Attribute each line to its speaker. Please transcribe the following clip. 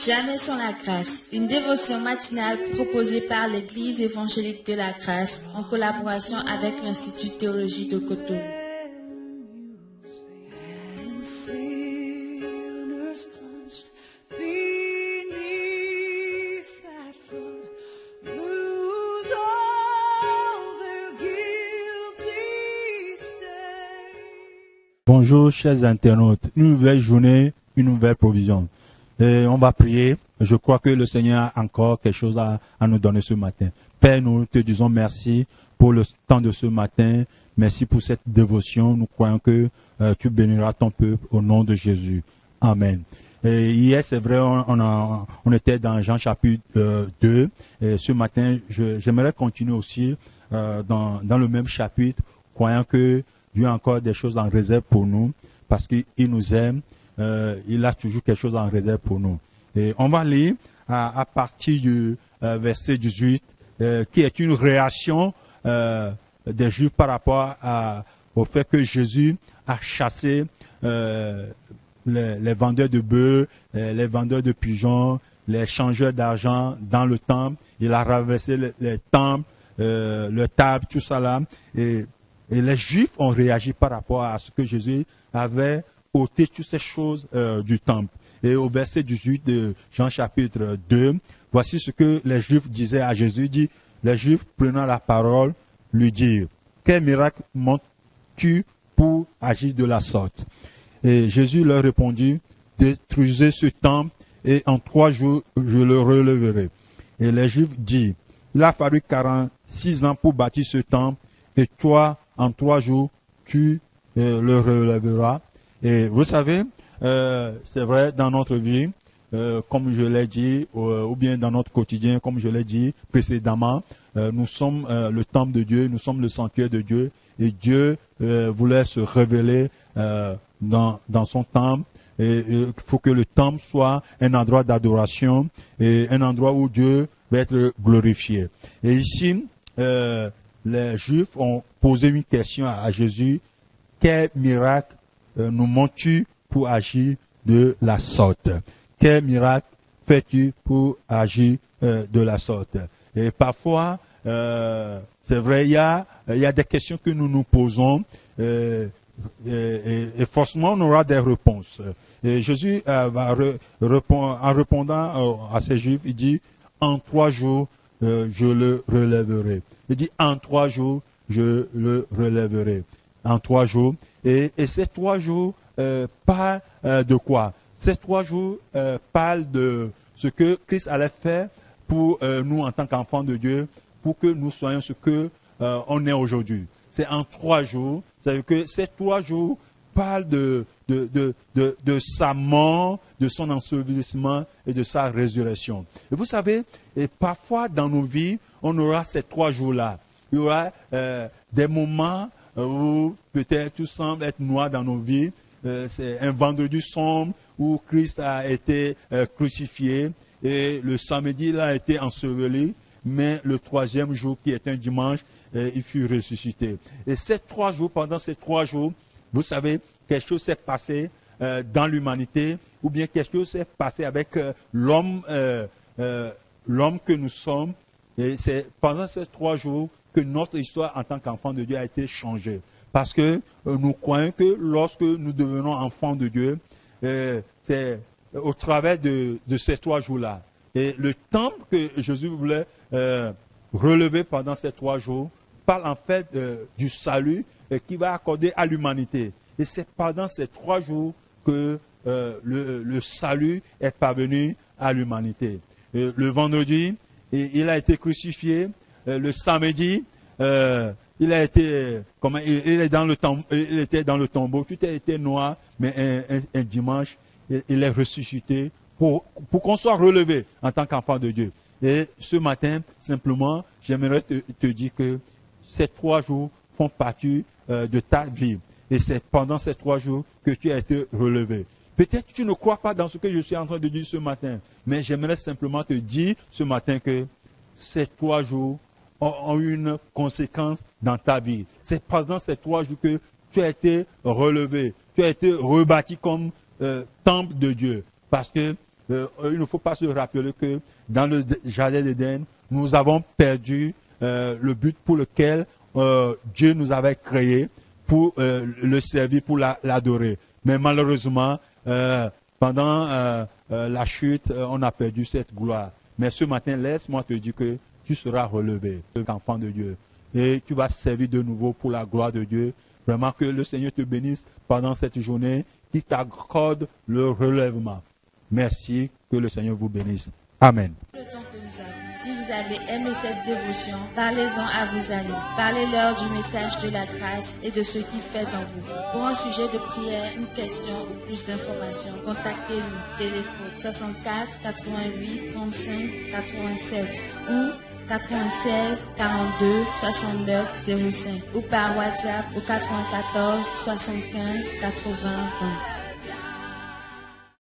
Speaker 1: Jamais sans la grâce, une dévotion matinale proposée par l'Église évangélique de la grâce en collaboration avec l'Institut de théologie de Cotonou.
Speaker 2: Bonjour chers internautes, une nouvelle journée, une nouvelle provision. Et on va prier. Je crois que le Seigneur a encore quelque chose à nous donner ce matin. Père, nous te disons merci pour le temps de ce matin. Merci pour cette dévotion. Nous croyons que tu béniras ton peuple au nom de Jésus. Amen. Et hier, c'est vrai, on était dans Jean chapitre 2. Et ce matin, j'aimerais continuer aussi dans le même chapitre, croyant que Dieu a encore des choses en réserve pour nous, parce qu'il nous aime, il a toujours quelque chose en réserve pour nous. Et on va lire à partir du verset 18, qui est une réaction des Juifs par rapport au fait que Jésus a chassé les vendeurs de bœufs, les vendeurs de pigeons, les changeurs d'argent dans le temple. Il a renversé les temples, le table, tout ça là. Et les Juifs ont réagi par rapport à ce que Jésus avait ôté toutes ces choses du temple. Et au verset 18 de Jean chapitre 2, voici ce que les Juifs disaient à Jésus. Dit, les Juifs prenant la parole, lui dirent, quel miracle montres-tu pour agir de la sorte? Et Jésus leur répondit, détruisez ce temple et en 3 jours je le releverai. Et les Juifs dirent, il a fallu 46 ans pour bâtir ce temple et toi, en 3 jours, tu le relèveras. Et vous savez, c'est vrai, dans notre vie, comme je l'ai dit, ou bien dans notre quotidien, comme je l'ai dit précédemment, nous sommes le temple de Dieu, nous sommes le sanctuaire de Dieu, et Dieu voulait se révéler dans son temple. Et il faut que le temple soit un endroit d'adoration et un endroit où Dieu va être glorifié. Et ici, les Juifs ont posé une question à Jésus. Quel miracle nous montres-tu pour agir de la sorte? Quel miracle fais-tu pour agir de la sorte? Et parfois, c'est vrai, il y a des questions que nous nous posons et forcément on aura des réponses. Et Jésus va répondre, en répondant à ces Juifs, il dit, en 3 jours, je le relèverai. Il dit, en 3 jours, je le relèverai. En 3 jours. Et ces 3 jours parlent de quoi? Ces 3 jours parlent de ce que Christ allait faire pour nous en tant qu'enfants de Dieu, pour que nous soyons ce que on est aujourd'hui. C'est en 3 jours. C'est-à-dire que ces 3 jours parlent de sa mort, de son ensevelissement et de sa résurrection. Et vous savez, et parfois dans nos vies, on aura ces 3 jours-là. Il y aura des moments où peut-être tout semble être noir dans nos vies. C'est un vendredi sombre où Christ a été crucifié et le samedi il a été enseveli, mais le 3e jour qui est un dimanche, il fut ressuscité. Et ces 3 jours, pendant ces 3 jours, vous savez, quelque chose s'est passé dans l'humanité, ou bien quelque chose s'est passé avec l'homme que nous sommes. Et c'est pendant ces 3 jours que notre histoire en tant qu'enfant de Dieu a été changée. Parce que nous croyons que lorsque nous devenons enfants de Dieu, c'est au travers de ces 3 jours-là. Et le temple que Jésus voulait relever pendant ces 3 jours parle en fait du salut qu'il va accorder à l'humanité. Et c'est pendant ces 3 jours que le salut est parvenu à l'humanité. Le vendredi, il a été crucifié. Le samedi, il était dans le tombeau. Tout était noir, mais un dimanche, il est ressuscité pour qu'on soit relevé en tant qu'enfant de Dieu. Et ce matin, simplement, j'aimerais te dire que ces 3 jours font partie de ta vie. Et c'est pendant ces 3 jours que tu as été relevé. Peut-être que tu ne crois pas dans ce que je suis en train de dire ce matin, mais j'aimerais simplement te dire ce matin que ces 3 jours ont une conséquence dans ta vie. C'est pendant ces 3 jours que tu as été relevé, tu as été rebâti comme temple de Dieu. Parce que il ne faut pas se rappeler que dans le jardin d'Éden, nous avons perdu le but pour lequel Dieu nous avait créés, pour le servir, pour l'adorer. Mais malheureusement, pendant la chute, on a perdu cette gloire. Mais ce matin, laisse-moi te dire que tu seras relevé, enfant de Dieu. Et tu vas servir de nouveau pour la gloire de Dieu. Vraiment que le Seigneur te bénisse pendant cette journée, qu'il t'accorde le relèvement. Merci, que le Seigneur vous bénisse. Amen.
Speaker 1: Le temps que nous avons. Si vous avez aimé cette dévotion, parlez-en à vos amis. Parlez-leur du message de la grâce et de ce qu'il fait en vous. Pour un sujet de prière, une question ou plus d'informations, contactez-nous. Téléphone 64 88 35 87 ou 96 42 69 05 ou par WhatsApp au 94 75 80 20.